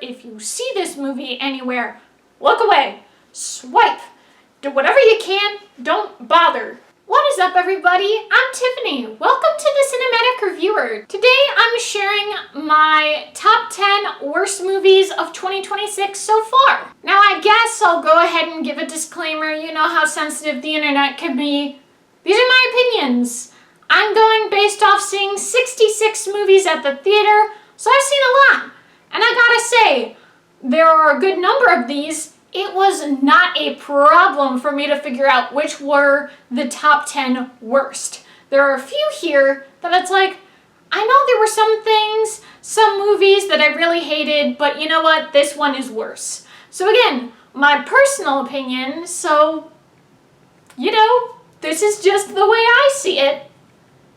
If you see this movie anywhere, look away, swipe, do whatever you can, don't bother. What is up, everybody? I'm Tiffany. Welcome to the Cinematic Reviewer. Today I'm sharing my top 10 worst movies of 2026 so far. Now I guess I'll go ahead and give a disclaimer. You know how sensitive the internet can be. These are my opinions. I'm going based off seeing 66 movies at the theater, so I've seen a lot. And I gotta say, there are a good number of these. It was not a problem for me to figure out which were the top 10 worst. There are a few here that it's like, I know there were some things, some movies that I really hated, but you know what? This one is worse. So again, my personal opinion, so, you know, this is just the way I see it.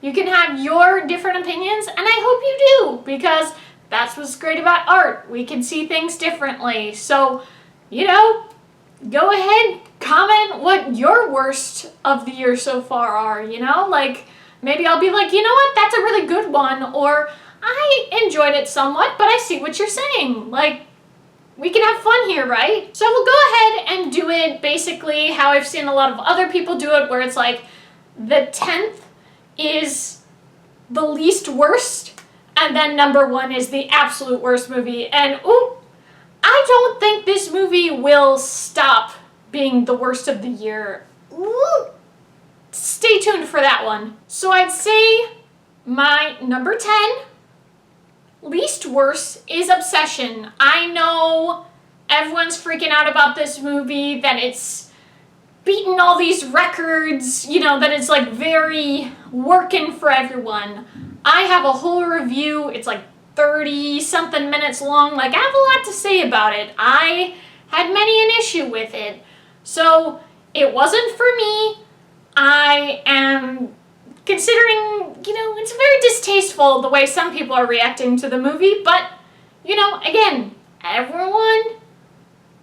You can have your different opinions, and I hope you do, because that's what's great about art. We can see things differently. So, you know, go ahead, comment what your worst of the year so far are, you know? Like, maybe I'll be like, you know what, that's a really good one, or I enjoyed it somewhat, but I see what you're saying. Like, we can have fun here, right? So we'll go ahead and do it basically how I've seen a lot of other people do it, where it's like, the 10th is the least worst, and then number 1 is the absolute worst movie. And ooh, I don't think this movie will stop being the worst of the year. Ooh, stay tuned for that one. So I'd say my number 10 least worst is Obsession. I know everyone's freaking out about this movie, that it's beaten all these records, you know, that it's like very working for everyone. I have a whole review. It's like 30 something minutes long. Like, I have a lot to say about it. I had many an issue with it. So it wasn't for me. I am considering, you know, it's very distasteful the way some people are reacting to the movie, but, you know, again, everyone,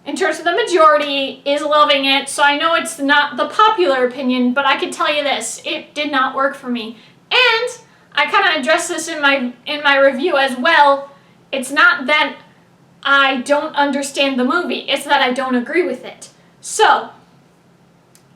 in terms of the majority, is loving it, so I know it's not the popular opinion, but I can tell you this, it did not work for me. And I kind of addressed this in my review as well. It's not that I don't understand the movie, it's that I don't agree with it. So,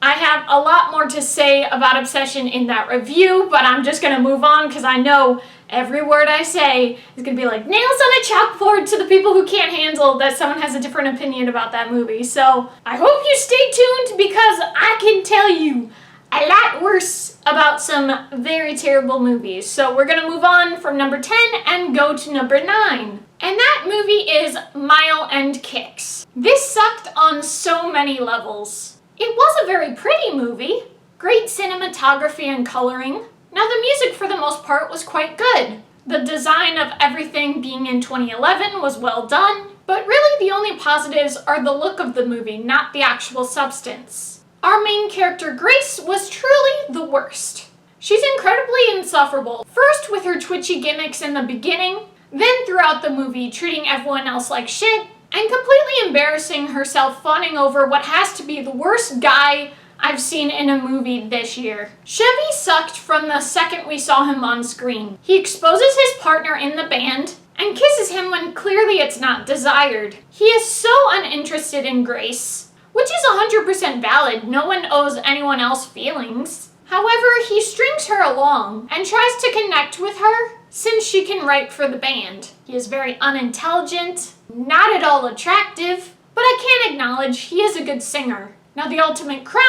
I have a lot more to say about Obsession in that review, but I'm just going to move on because I know every word I say is going to be like nails on a chalkboard to the people who can't handle that someone has a different opinion about that movie. So I hope you stay tuned, because I can tell you a lot worse about some very terrible movies. So we're going to move on from number 10 and go to number 9. And that movie is Mile End Kicks. This sucked on so many levels. It was a very pretty movie, great cinematography and coloring. Now the music for the most part was quite good. The design of everything being in 2011 was well done, but really the only positives are the look of the movie, not the actual substance. Our main character, Grace, was truly the worst. She's incredibly insufferable, first with her twitchy gimmicks in the beginning, then throughout the movie treating everyone else like shit, and completely embarrassing herself fawning over what has to be the worst guy I've seen in a movie this year. Chevy sucked from the second we saw him on screen. He exposes his partner in the band and kisses him when clearly it's not desired. He is so uninterested in Grace, which is 100% valid. No one owes anyone else feelings. However, he strings her along and tries to connect with her since she can write for the band. He is very unintelligent, not at all attractive, but I can acknowledge he is a good singer. Now the ultimate crime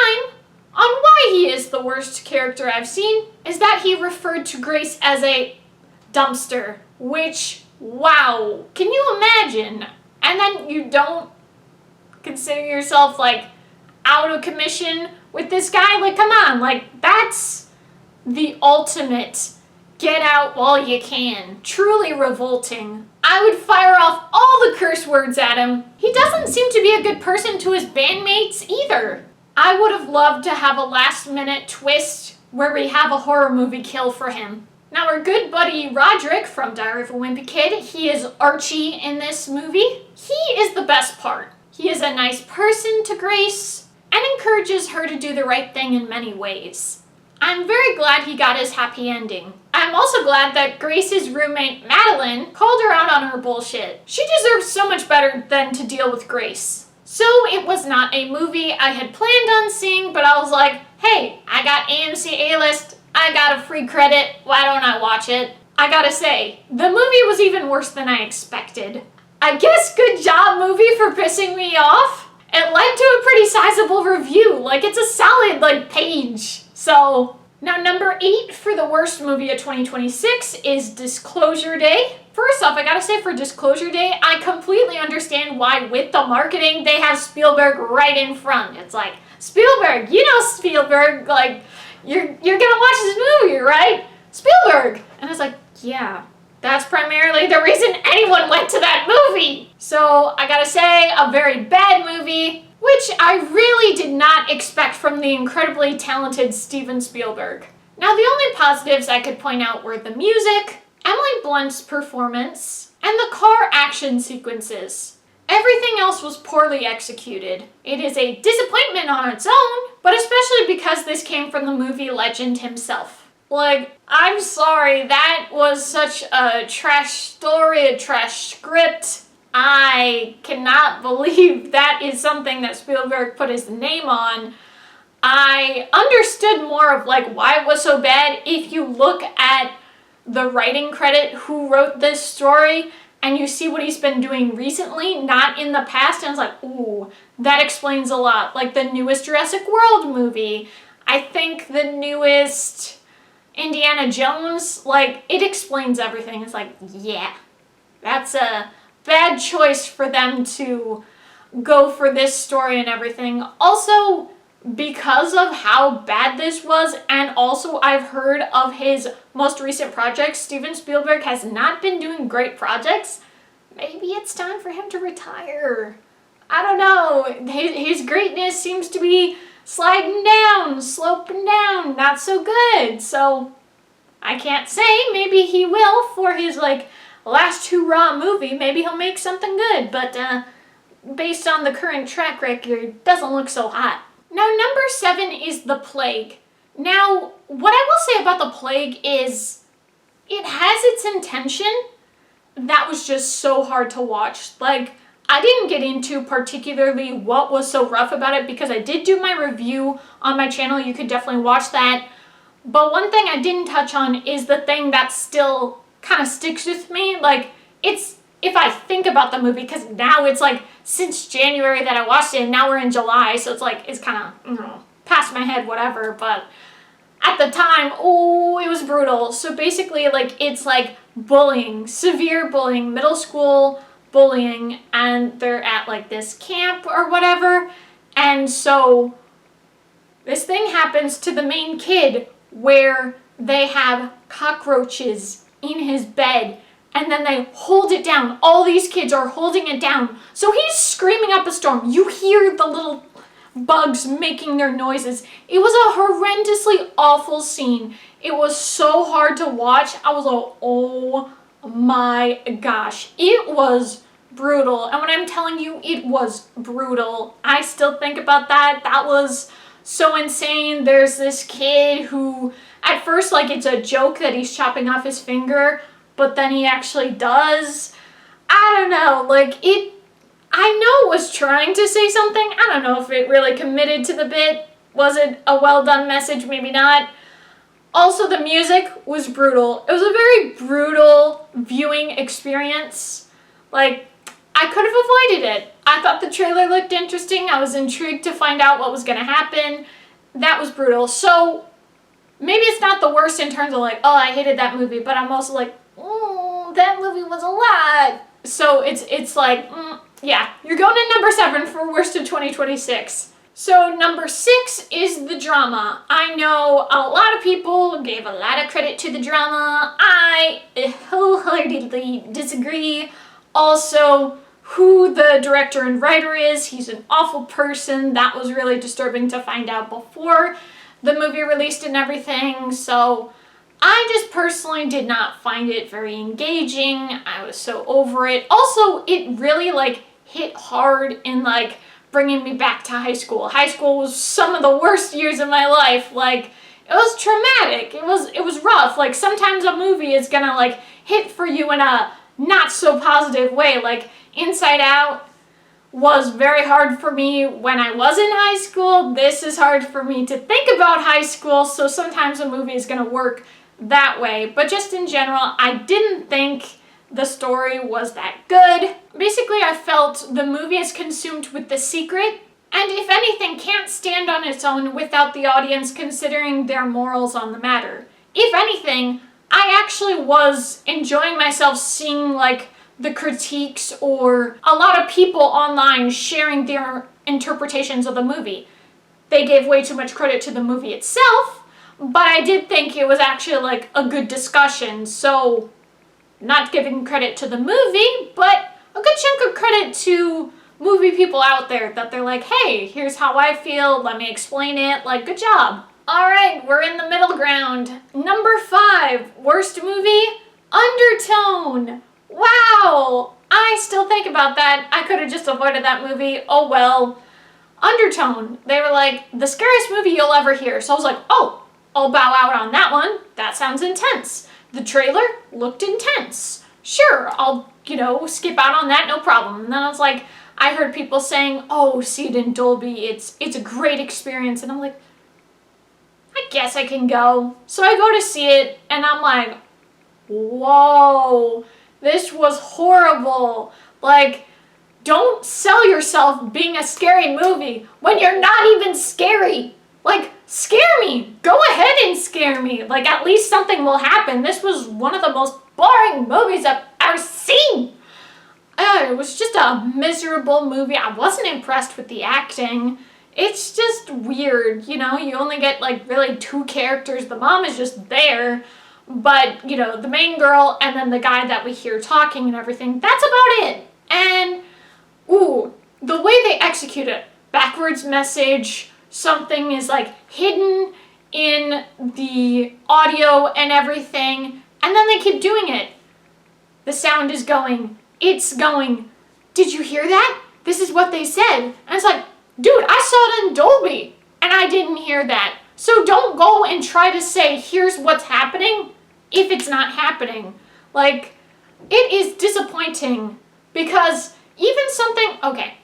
on why he is the worst character I've seen is that he referred to Grace as a dumpster, which, wow, can you imagine? And then you don't consider yourself like out of commission with this guy? Like, come on, like, that's the ultimate get out while you can. Truly revolting. I would fire off all the curse words at him. He doesn't seem to be a good person to his bandmates either. I would have loved to have a last-minute twist where we have a horror movie kill for him. Now our good buddy Roderick from Diary of a Wimpy Kid, he is Archie in this movie. He is the best part. He is a nice person to Grace and encourages her to do the right thing in many ways. I'm very glad he got his happy ending. I I'm also glad that Grace's roommate, Madeline, called her out on her bullshit. She deserves so much better than to deal with Grace. So it was not a movie I had planned on seeing, but I was like, hey, I got AMC A-List, I got a free credit, why don't I watch it? I gotta say, the movie was even worse than I expected. I guess good job, movie, for pissing me off. It led to a pretty sizable review. Like, it's a solid, page. So, now number 8 for the worst movie of 2026 is Disclosure Day. First off, I gotta say for Disclosure Day, I completely understand why with the marketing they have Spielberg right in front. It's like, Spielberg, you know Spielberg, you're gonna watch this movie, right? Spielberg! And it's like, yeah, that's primarily the reason anyone went to that movie. So I gotta say, a very bad movie, which I really did not expect from the incredibly talented Steven Spielberg. Now, the only positives I could point out were the music, Emily Blunt's performance, and the car action sequences. Everything else was poorly executed. It is a disappointment on its own, but especially because this came from the movie legend himself. I'm sorry, that was such a trash story, a trash script. I cannot believe that is something that Spielberg put his name on. I understood more of why it was so bad if you look at the writing credit, who wrote this story, and you see what he's been doing recently, not in the past, and it's like, ooh, that explains a lot. The newest Jurassic World movie, I think the newest Indiana Jones, it explains everything. It's like, yeah, that's a bad choice for them to go for this story and everything. Also, because of how bad this was, and also I've heard of his most recent projects, Steven Spielberg has not been doing great projects. Maybe it's time for him to retire. I don't know. His greatness seems to be sliding down, sloping down, not so good. So I can't say. Maybe he will for his last hurrah movie. Maybe he'll make something good, but based on the current track record, it doesn't look so hot. Now, number 7 is The Plague. Now, what I will say about The Plague is it has its intention. That was just so hard to watch. I didn't get into particularly what was so rough about it because I did do my review on my channel. You could definitely watch that. But one thing I didn't touch on is the thing that still kind of sticks with me. It's if I think about the movie, because now it's since January that I watched it, and now we're in July, so it's kind of, past my head, whatever. But at the time, oh, it was brutal. So basically, it's bullying, severe bullying, middle school bullying, and they're at this camp or whatever. And so this thing happens to the main kid where they have cockroaches in his bed, and then they hold it down. All these kids are holding it down. So he's screaming up a storm. You hear the little bugs making their noises. It was a horrendously awful scene. It was so hard to watch. I was like, oh my gosh. It was brutal. And when I'm telling you it was brutal, I still think about that. That was so insane. There's this kid who, at first, it's a joke that he's chopping off his finger, but then he actually does. I don't know, I know it was trying to say something. I don't know if it really committed to the bit. Was it a well done message? Maybe not. Also, the music was brutal. It was a very brutal viewing experience. I could have avoided it. I thought the trailer looked interesting. I was intrigued to find out what was going to happen. That was brutal. So maybe it's not the worst in terms of oh, I hated that movie, but I'm also that movie was a lot. So it's yeah, you're going to number 7 for worst of 2026. So number 6 is the drama. I know a lot of people gave a lot of credit to the drama. I wholeheartedly disagree. Also, who the director and writer is, he's an awful person. That was really disturbing to find out before the movie released and everything. So I just personally did not find it very engaging. I was so over it. Also, it really hit hard in bringing me back to high school. High school was some of the worst years of my life. It was traumatic. It was rough. Like, sometimes a movie is gonna, like, hit for you in a not so positive way. Like, Inside Out was very hard for me when I was in high school. This is hard for me to think about high school, so sometimes a movie is gonna work that way. But just in general, I didn't think the story was that good. Basically, I felt the movie is consumed with The Secret, and if anything, can't stand on its own without the audience considering their morals on the matter. If anything, I actually was enjoying myself seeing, like, the critiques or a lot of people online sharing their interpretations of the movie. They gave way too much credit to the movie itself, but I did think it was actually, like, a good discussion, so not giving credit to the movie, but a good chunk of credit to movie people out there that they're like, hey, here's how I feel, let me explain it, like, good job. Alright, we're in the middle ground. Number 5, worst movie, Undertone. Wow, I still think about that. I could have just avoided that movie. Oh well. Undertone. They were like, the scariest movie you'll ever hear. So I was like, oh, I'll bow out on that one. That sounds intense. The trailer looked intense. Sure, I'll, skip out on that, no problem. And then I was like, I heard people saying, oh, see it in Dolby. It's a great experience. And I'm like, I guess I can go. So I go to see it, and I'm like, whoa. This was horrible. Like, don't sell yourself being a scary movie when you're not even scary. Like, scare me. Go ahead and scare me. Like, at least something will happen. This was one of the most boring movies I've ever seen. It was just a miserable movie. I wasn't impressed with the acting. It's just weird, you only get, like, really 2 characters. The mom is just there. But, the main girl and then the guy that we hear talking and everything, that's about it. And, the way they execute it, backwards message, something is, like, hidden in the audio and everything, and then they keep doing it. The sound is going, it's going, did you hear that? This is what they said. And it's like, dude, I saw it in Dolby, and I didn't hear that. So don't go and try to say, here's what's happening, if it's not happening. Like, it is disappointing because even something, okay,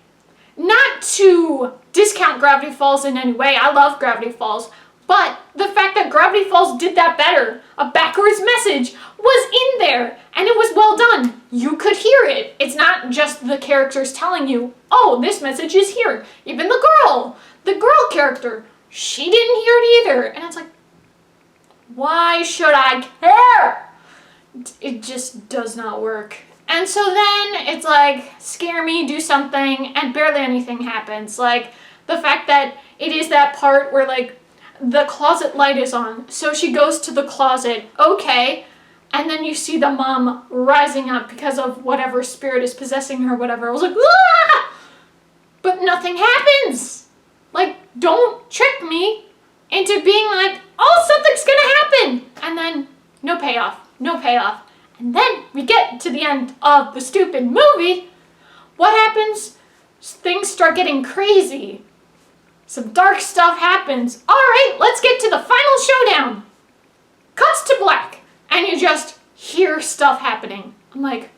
not to discount Gravity Falls in any way, I love Gravity Falls, but the fact that Gravity Falls did that better, a backwards message was in there, and it was well done. You could hear it. It's not just the characters telling you, oh, this message is here. Even the girl character, she didn't hear it either. And it's like, why should I care? It just does not work. And so then it's like, scare me, do something, and barely anything happens. Like, the fact that it is that part where, like, the closet light is on, so she goes to the closet, okay, and then you see the mom rising up because of whatever spirit is possessing her, whatever. I was like, ah! But nothing happens. Like, don't trick me into being like, oh, something's gonna happen, and then no payoff. And then we get to the end of the stupid movie. What happens? Things start getting crazy. Some dark stuff happens. All right, let's get to the final showdown. Cuts to black, and you just hear stuff happening. I'm like,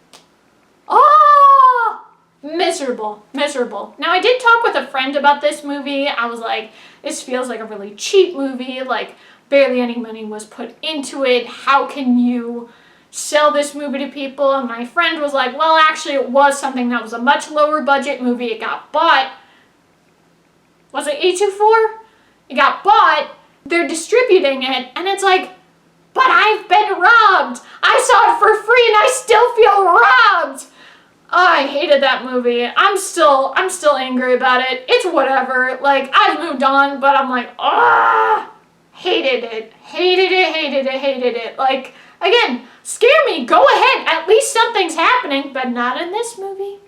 oh, miserable. Now, I did talk with a friend about this movie. I was like, this feels like a really cheap movie. Like, barely any money was put into it. How can you sell this movie to people? And my friend was like, well, actually, it was something that was a much lower budget movie. It got bought. Was it A24? It got bought. They're distributing it. And it's like, but I've been robbed. I saw it for free and I still feel robbed. Oh, I hated that movie. I'm still angry about it. It's whatever. Like, I've moved on, but I'm like, hated it. Like, again, scare me. Go ahead. At least something's happening, but not in this movie.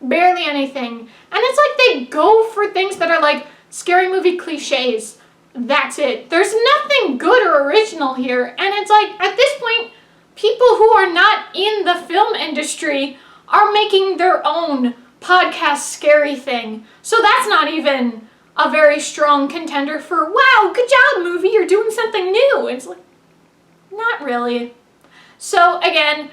Barely anything. And it's like they go for things that are like scary movie cliches. That's it. There's nothing good or original here. And it's like, at this point, people who are not in the film industry are making their own podcast scary thing. So that's not even a very strong contender for, wow, good job, movie, you're doing something new. It's like, not really. So again,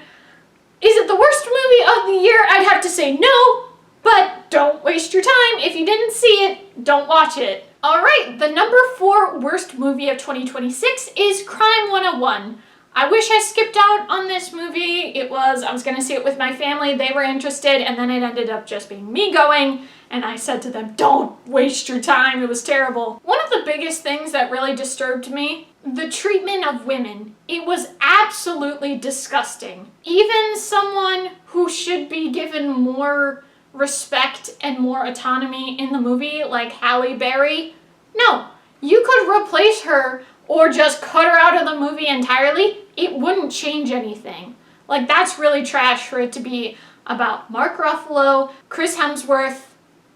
is it the worst movie of the year? I'd have to say no, but don't waste your time. If you didn't see it, don't watch it. All right, the number 4 worst movie of 2026 is Crime 101. I wish I skipped out on this movie. I was gonna see it with my family, they were interested, and then it ended up just being me going, and I said to them, don't waste your time, it was terrible. One of the biggest things that really disturbed me, the treatment of women. It was absolutely disgusting. Even someone who should be given more respect and more autonomy in the movie, like Halle Berry, no, you could replace her or just cut her out of the movie entirely. It wouldn't change anything. Like, that's really trash for it to be about Mark Ruffalo, Chris Hemsworth,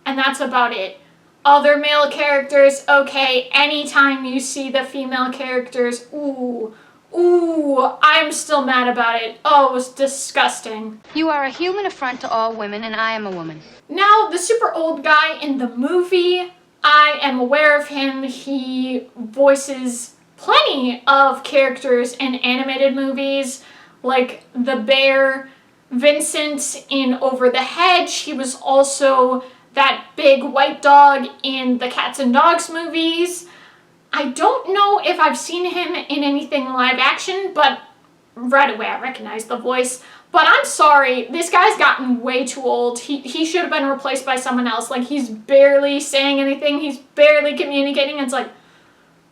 and that's about it. Other male characters, okay, anytime you see the female characters, ooh, I'm still mad about it. Oh, it was disgusting. You are a human affront to all women, and I am a woman. Now, the super old guy in the movie, I am aware of him. He voices plenty of characters in animated movies, like the bear, Vincent in Over the Hedge. He was also that big white dog in the Cats and Dogs movies. I don't know if I've seen him in anything live action, but right away I recognize the voice. But I'm sorry, this guy's gotten way too old. He should have been replaced by someone else. Like, he's barely saying anything. He's barely communicating. It's like,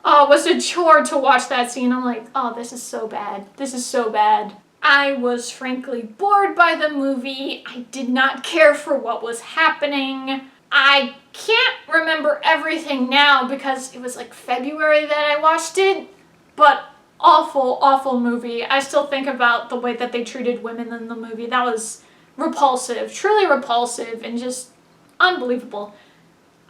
oh, it was a chore to watch that scene. I'm like, oh, this is so bad. This is so bad. I was frankly bored by the movie. I did not care for what was happening. I can't remember everything now because it was like February that I watched it, but awful, awful movie. I still think about the way that they treated women in the movie. That was repulsive, truly repulsive, and just unbelievable.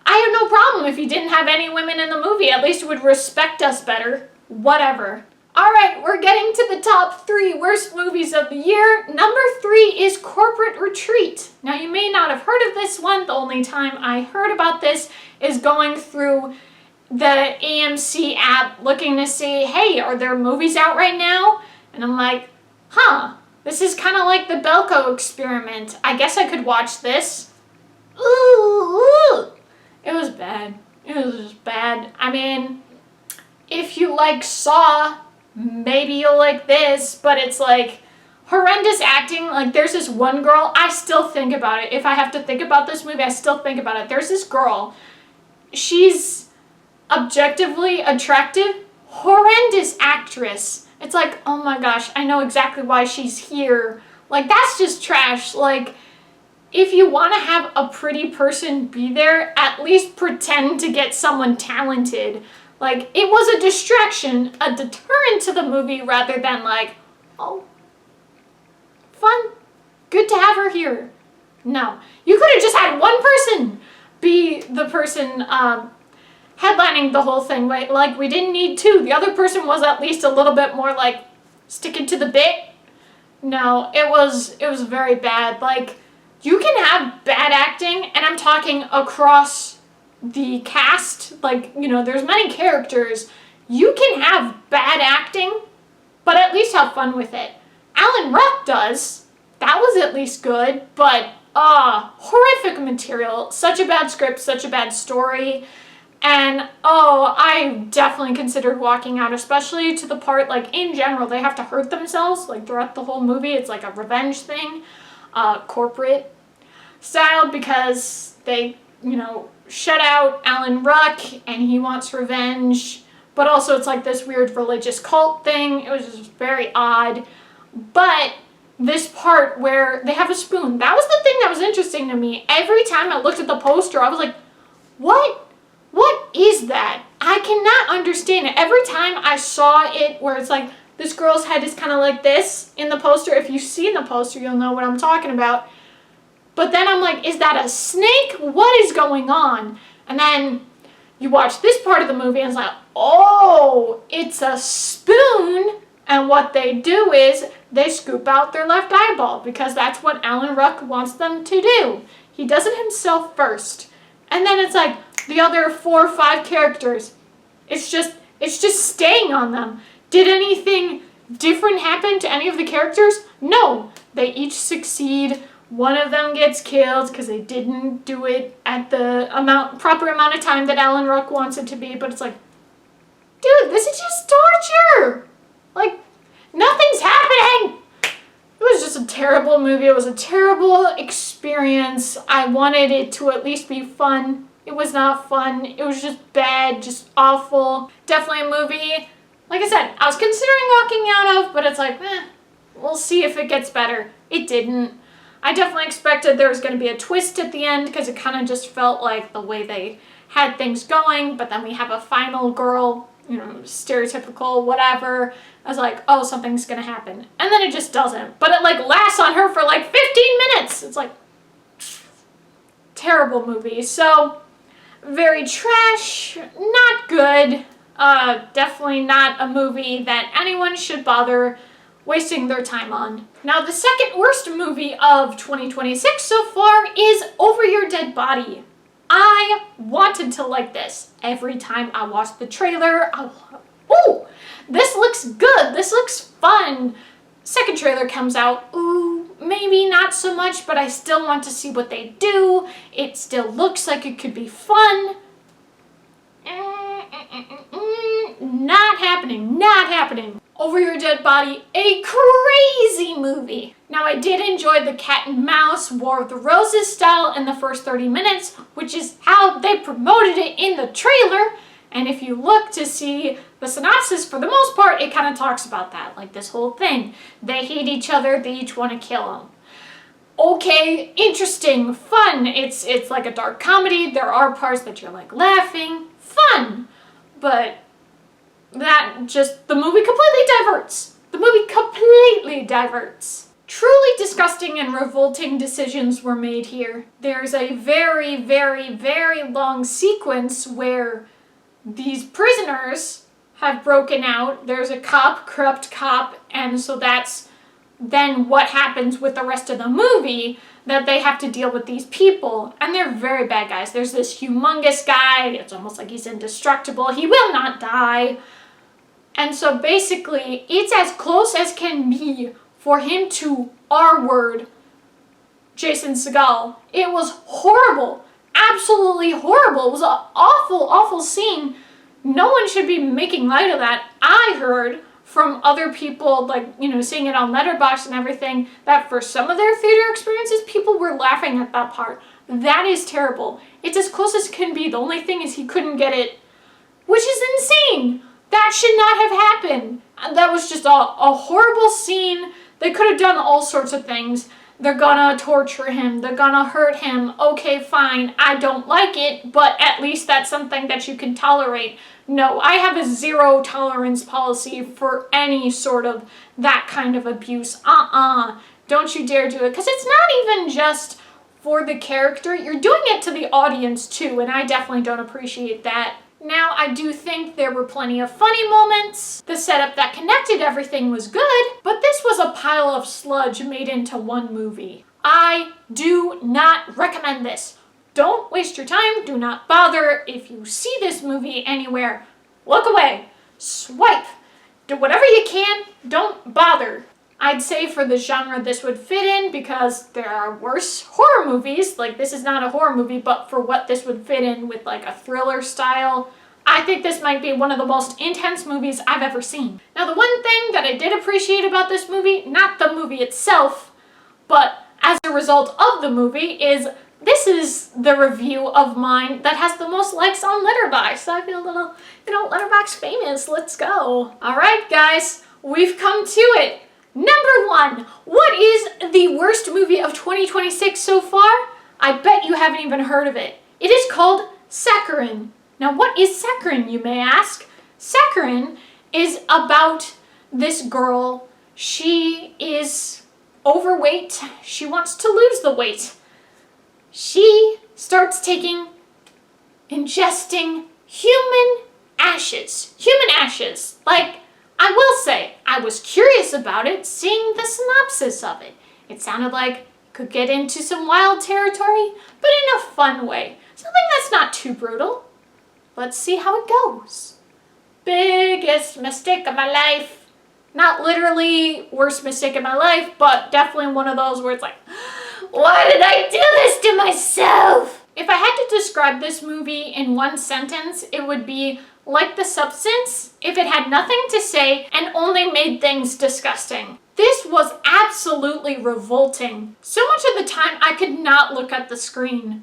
I have no problem if you didn't have any women in the movie. At least it would respect us better. Whatever. Alright, we're getting to the top 3 worst movies of the year. Number 3 is Corporate Retreat. Now, you may not have heard of this one. The only time I heard about this is going through the AMC app looking to see, hey, are there movies out right now? And I'm like, this is kind of like the Belko Experiment. I guess I could watch this. Ooh. It was bad. It was just bad. I mean, if you like Saw, maybe you'll like this, but it's like horrendous acting. Like, there's this one girl, I still think about it. If I have to think about this movie, I still think about it. There's this girl, she's objectively attractive, horrendous actress. It's like, oh my gosh, I know exactly why she's here. Like, that's just trash. Like, if you want to have a pretty person be there, at least pretend to get someone talented. Like, it was a distraction, a deterrent to the movie rather than like, oh, fun, good to have her here. No, you could have just had one person be the person headlining the whole thing, right? Like, we didn't need 2. The other person was at least a little bit more like sticking to the bit. No, it was very bad. Like, you can have bad acting, and I'm talking across the cast. Like, you know, there's many characters. You can have bad acting, but at least have fun with it. Alan Ruck does. That was at least good, but horrific material. Such a bad script, such a bad story. And, I definitely considered walking out, especially to the part, like, in general, they have to hurt themselves, like, throughout the whole movie. It's like a revenge thing, corporate style, because they, you know, shut out Alan Ruck, and he wants revenge, but also it's like this weird religious cult thing. It was just very odd. But this part where they have a spoon, that was the thing that was interesting to me. Every time I looked at the poster, I was like, what is that? I cannot understand it. Every time I saw it where it's like, this girl's head is kind of like this in the poster. If you've seen the poster, you'll know what I'm talking about. But then I'm like, is that a snake? What is going on? And then you watch this part of the movie and it's like, oh, it's a spoon. And what they do is they scoop out their left eyeball because that's what Alan Ruck wants them to do. He does it himself first. And then it's like, the other 4 or 5 characters. It's just staying on them. Did anything different happen to any of the characters? No. They each succeed. One of them gets killed because they didn't do it at the proper amount of time that Alan Ruck wants it to be. But it's like, dude, this is just torture. Like, nothing's happening. It was just a terrible movie. It was a terrible experience. I wanted it to at least be fun. It was not fun. It was just bad, just awful. Definitely a movie, like I said, I was considering walking out of, but it's like, we'll see if it gets better. It didn't. I definitely expected there was going to be a twist at the end because it kind of just felt like the way they had things going, but then we have a final girl, stereotypical, whatever. I was like, oh, something's going to happen. And then it just doesn't. But it lasts on her for 15 minutes. It's like, terrible movie. So, very trash, not good. Definitely not a movie that anyone should bother wasting their time on. Now, the second worst movie of 2026 so far is Over Your Dead Body. I wanted to like this. Every time I watched the trailer, ooh, this looks good. This looks fun. Second trailer comes out, ooh, maybe not so much, but I still want to see what they do. It still looks like it could be fun. Not happening, not happening. Over Your Dead Body, a crazy movie. Now, I did enjoy the cat and mouse War of the Roses style in the first 30 minutes, which is how they promoted it in the trailer. And if you look to see the synopsis, for the most part, it kind of talks about that, like this whole thing. They hate each other, they each want to kill them. Okay, interesting, fun. It's like a dark comedy. There are parts that you're laughing, fun. But the movie completely diverts. The movie completely diverts. Truly disgusting and revolting decisions were made here. There's a very, very, very long sequence where these prisoners have broken out. There's a corrupt cop, and so that's then what happens with the rest of the movie, that they have to deal with these people, and they're very bad guys. There's this humongous guy, it's almost like he's indestructible, he will not die. And so basically, it's as close as can be for him to R-word Jason Segel. It was horrible, absolutely horrible. It was an awful, awful scene. No one should be making light of that. I heard from other people, seeing it on Letterboxd and everything, that for some of their theater experiences, people were laughing at that part. That is terrible. It's as close as can be. The only thing is he couldn't get it, which is insane. That should not have happened. That was just a horrible scene. They could have done all sorts of things. They're gonna torture him. They're gonna hurt him. Okay, fine. I don't like it, but at least that's something that you can tolerate. No, I have a zero tolerance policy for any sort of that kind of abuse. Don't you dare do it. Because it's not even just for the character. You're doing it to the audience too, and I definitely don't appreciate that. Now, I do think there were plenty of funny moments. The setup that connected everything was good, but this was a pile of sludge made into one movie. I do not recommend this. Don't waste your time. Do not bother. If you see this movie anywhere, look away. Swipe. Do whatever you can. Don't bother. I'd say for the genre this would fit in, because there are worse horror movies. This is not a horror movie, but for what this would fit in with a thriller style, I think this might be one of the most intense movies I've ever seen. Now, the one thing that I did appreciate about this movie, not the movie itself, but as a result of the movie, is this is the review of mine that has the most likes on Letterboxd. So I feel a little, Letterboxd famous. Let's go. All right, guys, we've come to it. Number 1, what is the worst movie of 2026 so far? I bet you haven't even heard of it. It is called Saccharine. Now, what is Saccharine, you may ask? Saccharine is about this girl. She is overweight. She wants to lose the weight. She starts ingesting human ashes. I will say, I was curious about it, seeing the synopsis of it. It sounded like it could get into some wild territory, but in a fun way. Something that's not too brutal. Let's see how it goes. Biggest mistake of my life. Not literally worst mistake of my life, but definitely one of those where it's like, why did I do this to myself? If I had to describe this movie in one sentence, it would be like The Substance if it had nothing to say and only made things disgusting. This was absolutely revolting. So much of the time I could not look at the screen.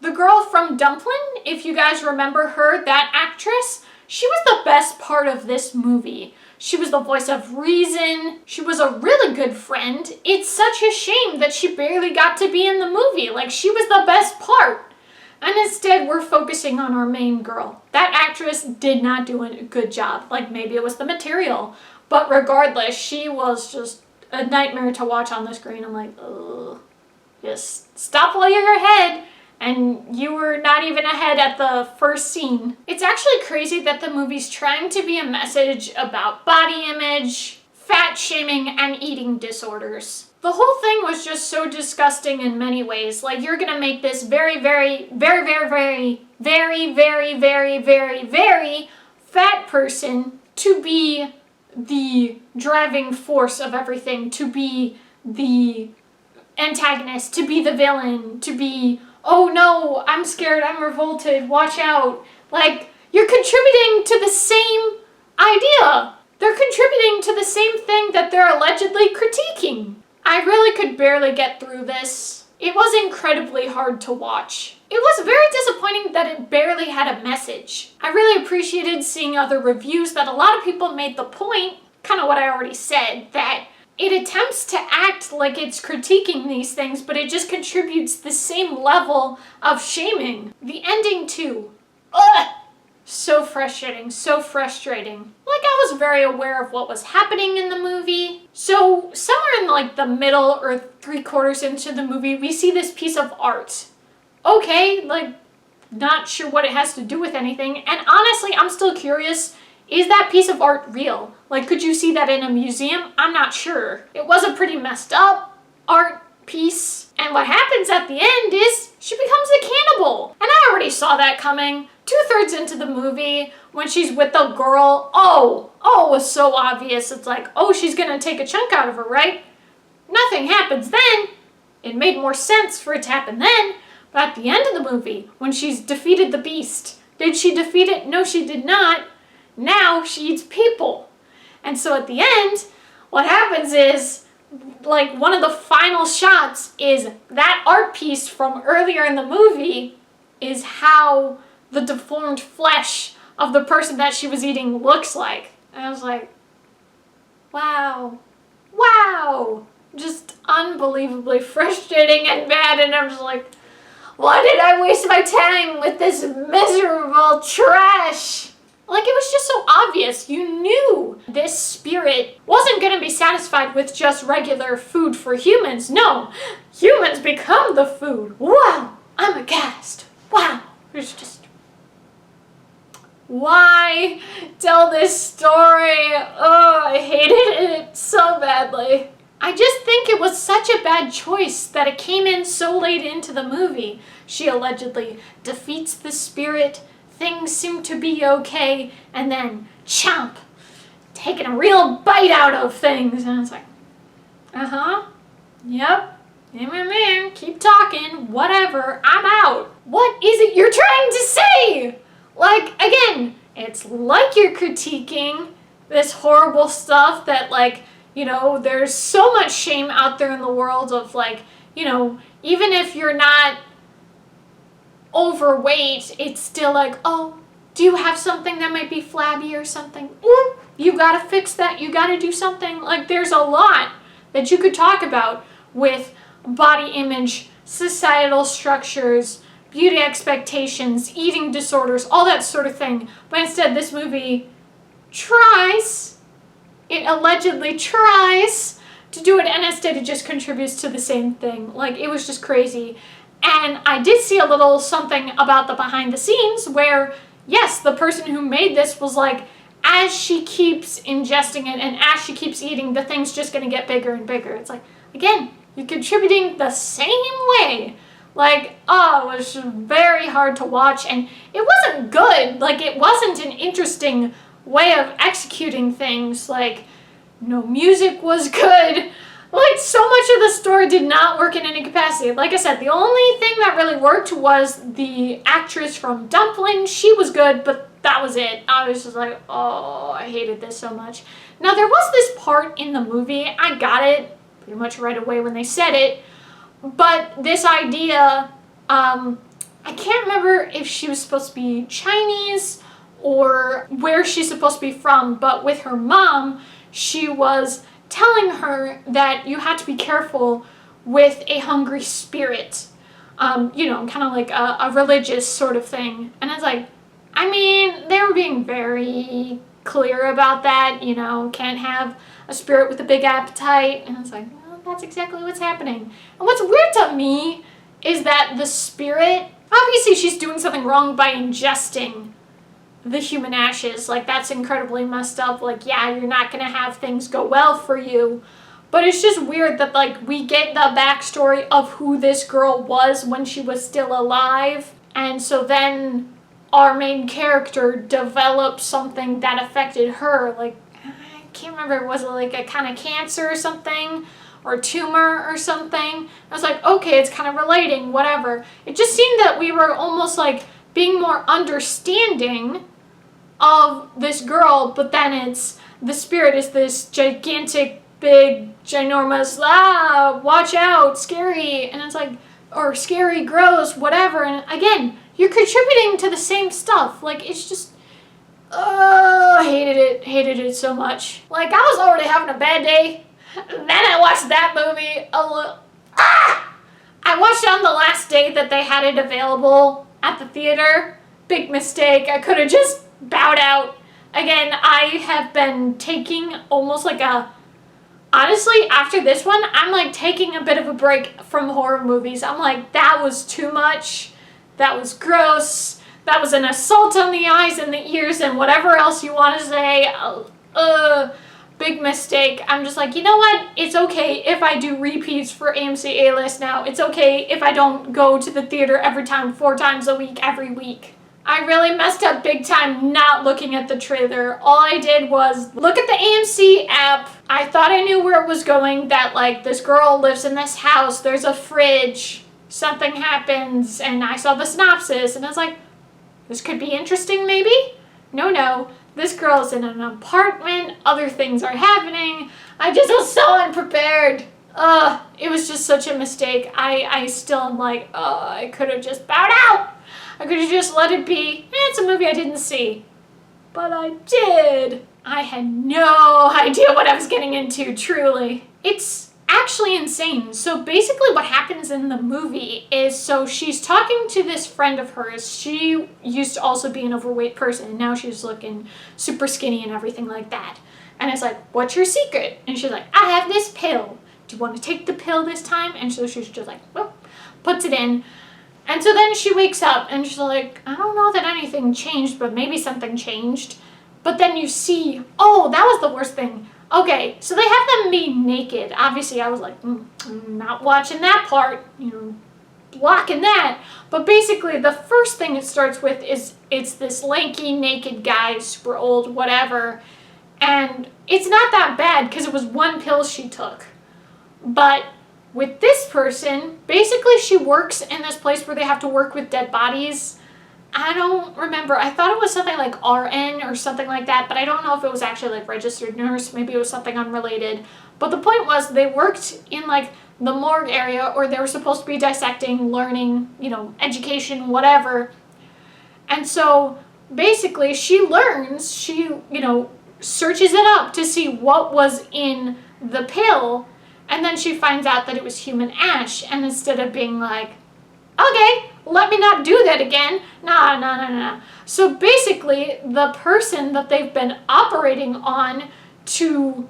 The girl from Dumplin, if you guys remember her, that actress, she was the best part of this movie. She was the voice of reason. She was a really good friend. It's such a shame that she barely got to be in the movie. Like, she was the best part. And instead, we're focusing on our main girl. That actress did not do a good job. Like, maybe it was the material. But regardless, she was just a nightmare to watch on the screen. I'm like, ugh. Just stop while you're ahead. And you were not even ahead at the first scene. It's actually crazy that the movie's trying to be a message about body image, fat shaming, and eating disorders. The whole thing was just so disgusting in many ways. Like, you're gonna make this very, very, very, very, very, very, very, very, very, very fat person to be the driving force of everything, to be the antagonist, to be the villain, to be, oh no, I'm scared, I'm revolted, watch out. Like, you're contributing to the same idea. They're contributing to the same thing that they're allegedly critiquing. I really could barely get through this. It was incredibly hard to watch. It was very disappointing that it barely had a message. I really appreciated seeing other reviews that a lot of people made the point, kind of what I already said, that it attempts to act like it's critiquing these things, but it just contributes the same level of shaming. The ending too. Ugh! So frustrating, so frustrating. Like, I was very aware of what was happening in the movie. So somewhere in like the middle or 3/4 into the movie, we see this piece of art. Okay, like, not sure what it has to do with anything. And honestly, I'm still curious, is that piece of art real? Like, could you see that in a museum? I'm not sure. It was a pretty messed up art piece. And what happens at the end is she becomes a cannibal. And I already saw that coming. 2/3 into the movie, when she's with the girl, it was so obvious. It's like, oh, she's gonna take a chunk out of her, right? Nothing happens then. It made more sense for it to happen then. But at the end of the movie, when she's defeated the beast, did she defeat it? No, she did not. Now she eats people. And so at the end, what happens is, like, one of the final shots is that art piece from earlier in the movie is how the deformed flesh of the person that she was eating looks like. And I was like, wow. Wow. Just unbelievably frustrating and bad. And I'm just like, why did I waste my time with this miserable trash? Like, it was just so obvious. You knew this spirit wasn't going to be satisfied with just regular food for humans. No, humans become the food. Wow, I'm aghast. Wow. It's just, why tell this story? Oh, I hated it so badly. I just think it was such a bad choice that it came in so late into the movie. She allegedly defeats the spirit. Things seem to be okay, and then chomp, taking a real bite out of things. And it's like, yep, keep talking, whatever, I'm out. What is it you're trying to say? Like, again, it's like you're critiquing this horrible stuff that, like, you know, there's so much shame out there in the world of, like, you know, even if you're not overweight, it's still like, oh, do you have something that might be flabby or something? Ooh, you gotta fix that, you gotta do something. Like, there's a lot that you could talk about with body image, societal structures, beauty expectations, eating disorders, all that sort of thing. But instead, this movie tries, it allegedly tries to do it, and instead it just contributes to the same thing. Like, it was just crazy. And I did see a little something about the behind the scenes where, yes, the person who made this was like, as she keeps ingesting it and as she keeps eating, the thing's just going to get bigger and bigger. It's like, again, You're contributing the same way. Like, oh, it was very hard to watch, and it wasn't good. Like, it wasn't an interesting way of executing things. Like, no music was good. Like, so much of the story did not work in any capacity. Like I said, the only thing that really worked was the actress from Dumplin. She was good, but that was it. I was just like, oh, I hated this so much. Now, there was this part in the movie, I got it pretty much right away when they said it, but this idea, I can't remember if she was supposed to be Chinese or where she's supposed to be from, but with her mom, she was telling her that you had to be careful with a hungry spirit, you know, kind of like a religious sort of thing. And it's like, I mean, they were being very clear about that, you know, can't have a spirit with a big appetite. And it's like, well, that's exactly what's happening. And what's weird to me is that the spirit, obviously she's doing something wrong by ingesting the human ashes. Like, that's incredibly messed up. Like, yeah, you're not gonna have things go well for you. But it's just weird that, like, we get the backstory of who this girl was when she was still alive. And so then our main character developed something that affected her. Like, I can't remember, was it like a kind of cancer or something? Or tumor or something? I was like, okay, it's kind of relating, whatever. It just seemed that we were almost like being more understanding of this girl, but then it's, the spirit is this gigantic, big, ginormous, watch out, scary, and it's like, or scary, gross, whatever, and again, you're contributing to the same stuff. Like, it's just, I hated it so much. Like, I was already having a bad day, and then I watched that movie, I watched it on the last day that they had it available at the theater. Big mistake. I could have just bowed out. Again, I have been taking almost like honestly, after this one, I'm like taking a bit of a break from horror movies. I'm like, that was too much. That was gross. That was an assault on the eyes and the ears and whatever else you want to say. Big mistake. I'm just like, you know what? It's okay if I do repeats for AMC A-List now. It's okay if I don't go to the theater every time, 4 times a week, every week. I really messed up big time not looking at the trailer. All I did was look at the AMC app. I thought I knew where it was going, that like this girl lives in this house, there's a fridge, something happens, and I saw the synopsis and I was like, this could be interesting maybe? No. This girl's in an apartment, other things are happening. I just was so unprepared. It was just such a mistake. I still am like, I could have just bowed out. I could have just let it be. It's a movie I didn't see. But I did. I had no idea what I was getting into, truly. It's actually insane. So basically what happens in the movie is, so she's talking to this friend of hers. She used to also be an overweight person, and now she's looking super skinny and everything like that. And it's like, what's your secret? And she's like, I have this pill. Do you want to take the pill this time? And so she's just like, well, puts it in. And so then she wakes up and she's like, I don't know that anything changed, but maybe something changed. But then you see, oh, that was the worst thing. Okay, so they have them be naked. Obviously, I was like, I'm not watching that part, blocking that. But basically, the first thing it starts with is it's this lanky, naked guy, super old, whatever. And it's not that bad because it was one pill she took. But with this person, basically she works in this place where they have to work with dead bodies. I don't remember. I thought it was something like RN or something like that, but I don't know if it was actually like registered nurse. Maybe it was something unrelated. But the point was they worked in like the morgue area, or they were supposed to be dissecting, learning, education, whatever. And so basically she learns, she, searches it up to see what was in the pill. And then she finds out that it was human ash. And instead of being like, okay, let me not do that again. Nah. So basically, the person that they've been operating on to,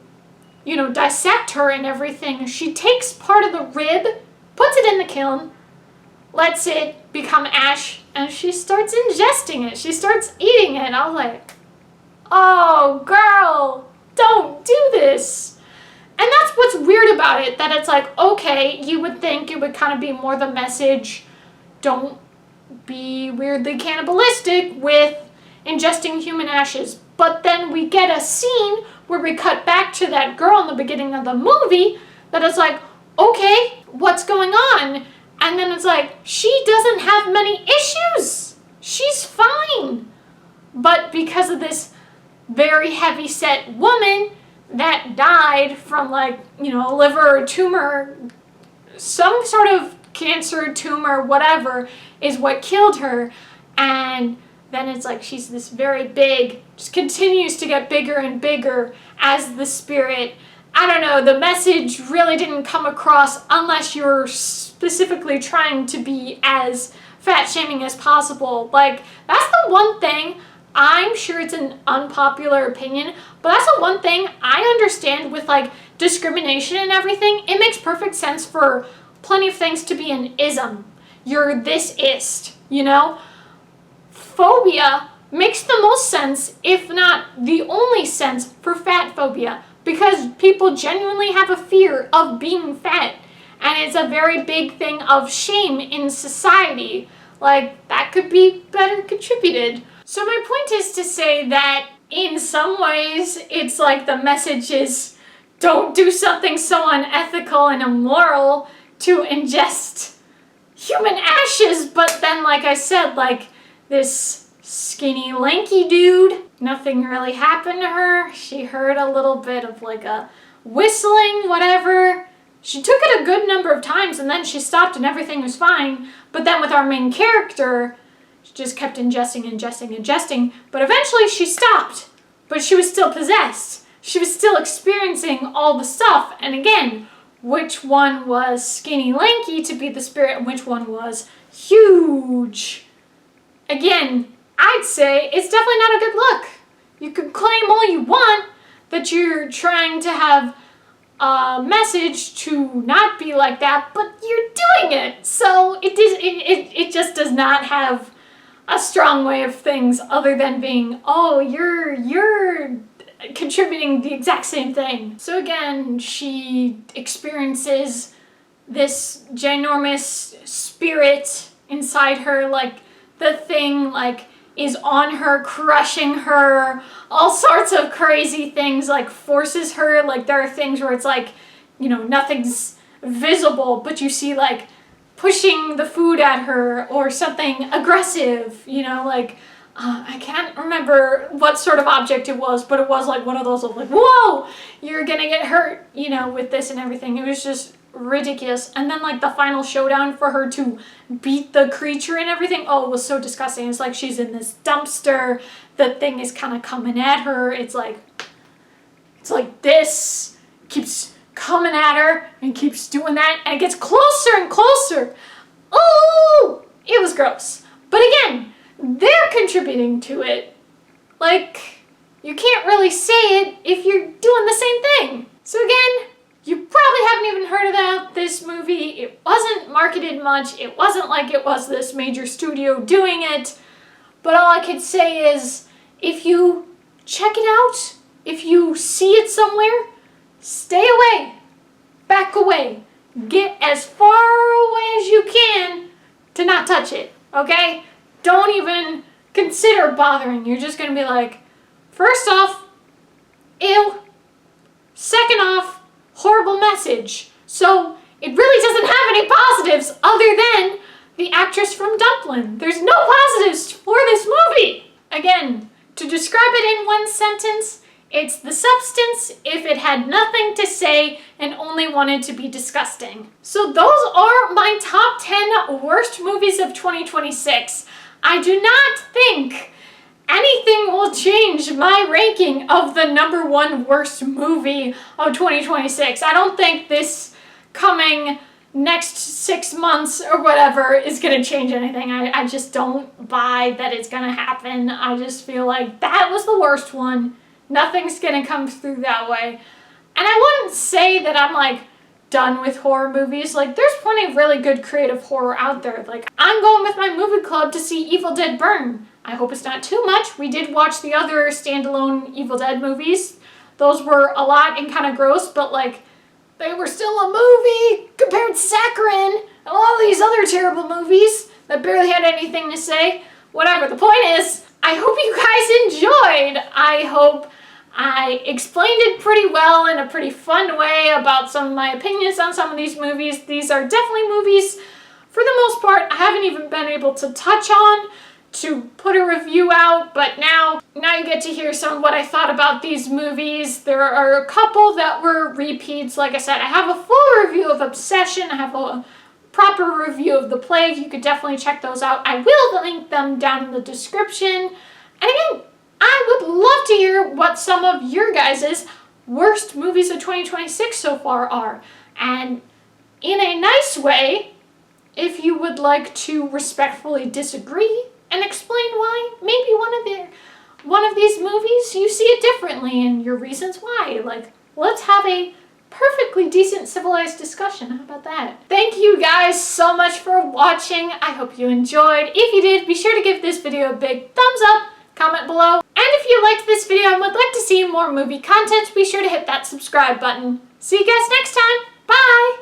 dissect her and everything, she takes part of the rib, puts it in the kiln, lets it become ash, and she starts ingesting it. She starts eating it. I was like, oh, girl, don't do this. And that's what's weird about it, that it's like, okay, you would think it would kind of be more the message, don't be weirdly cannibalistic with ingesting human ashes. But then we get a scene where we cut back to that girl in the beginning of the movie that is like, okay, what's going on? And then it's like, she doesn't have many issues. She's fine. But because of this very heavy-set woman that died from, like, you know, liver tumor, some sort of cancer, tumor, whatever, is what killed her. And then it's like she's this very big, just continues to get bigger and bigger as the spirit. I don't know, the message really didn't come across unless you're specifically trying to be as fat-shaming as possible. Like, that's the one thing, I'm sure it's an unpopular opinion, but that's the one thing I understand with, like, discrimination and everything. It makes perfect sense for plenty of things to be an ism. You're this-ist, you know? Phobia makes the most sense, if not the only sense, for fat phobia, because people genuinely have a fear of being fat, and it's a very big thing of shame in society. Like, that could be better contributed. So my point is to say that in some ways, it's like the message is, don't do something so unethical and immoral to ingest human ashes, but then, like I said, like, this skinny, lanky dude, nothing really happened to her. She heard a little bit of, like, a whistling, whatever. She took it a good number of times, and then she stopped and everything was fine. But then with our main character, she just kept ingesting, but eventually she stopped. But she was still possessed. She was still experiencing all the stuff, and again, which one was skinny, lanky to be the spirit, and which one was huge? Again, I'd say it's definitely not a good look. You can claim all you want that you're trying to have a message to not be like that, but you're doing it. So it just does not have a strong way of things other than being, oh, you're contributing the exact same thing. So again, she experiences this ginormous spirit inside her, like the thing, like, is on her, crushing her, all sorts of crazy things, like forces her, like there are things where it's like, you know, nothing's visible, but you see like pushing the food at her or something aggressive, you know, like, I can't remember what sort of object it was, but it was like one of those of like, whoa, you're gonna get hurt, you know, with this and everything. It was just ridiculous. And then like the final showdown for her to beat the creature and everything, oh, it was so disgusting. It's like she's in this dumpster, the thing is kind of coming at her, it's like this, keeps coming at her and keeps doing that, and it gets closer and closer. Oh, it was gross. But again, they're contributing to it. Like, you can't really say it if you're doing the same thing. So again, you probably haven't even heard about this movie. It wasn't marketed much. It wasn't like it was this major studio doing it. But all I could say is, if you check it out, if you see it somewhere, stay away, back away, get as far away as you can to not touch it, okay? Don't even consider bothering. You're just gonna be like, first off, ew. Second off, horrible message. So it really doesn't have any positives other than the actress from Dumplin. There's no positives for this movie. Again, to describe it in one sentence, it's the substance if it had nothing to say and only wanted to be disgusting. So those are my top 10 worst movies of 2026. I do not think anything will change my ranking of the #1 worst movie of 2026. I don't think this coming next 6 months or whatever is gonna change anything. I just don't buy that it's gonna happen. I just feel like that was the worst one. Nothing's gonna come through that way. And I wouldn't say that I'm like done with horror movies. Like, there's plenty of really good creative horror out there. Like, I'm going with my movie club to see Evil Dead Burn. I hope it's not too much. We did watch the other standalone Evil Dead movies. Those were a lot and kind of gross, but like, they were still a movie compared to Saccharine and all these other terrible movies that barely had anything to say. Whatever, the point is, I hope you guys enjoyed. I hope I explained it pretty well in a pretty fun way about some of my opinions on some of these movies. These are definitely movies, for the most part, I haven't even been able to touch on to put a review out, but now you get to hear some of what I thought about these movies. There are a couple that were repeats. Like I said, I have a full review of Obsession. I have a proper review of The Plague. You could definitely check those out. I will link them down in the description. And again, I would love to hear what some of your guys' worst movies of 2026 so far are. And in a nice way, if you would like to respectfully disagree and explain why maybe one of these movies you see it differently and your reasons why. Like, let's have a perfectly decent civilized discussion. How about that? Thank you guys so much for watching. I hope you enjoyed. If you did, be sure to give this video a big thumbs up, comment below, and if you liked this video and would like to see more movie content, be sure to hit that subscribe button. See you guys next time. Bye!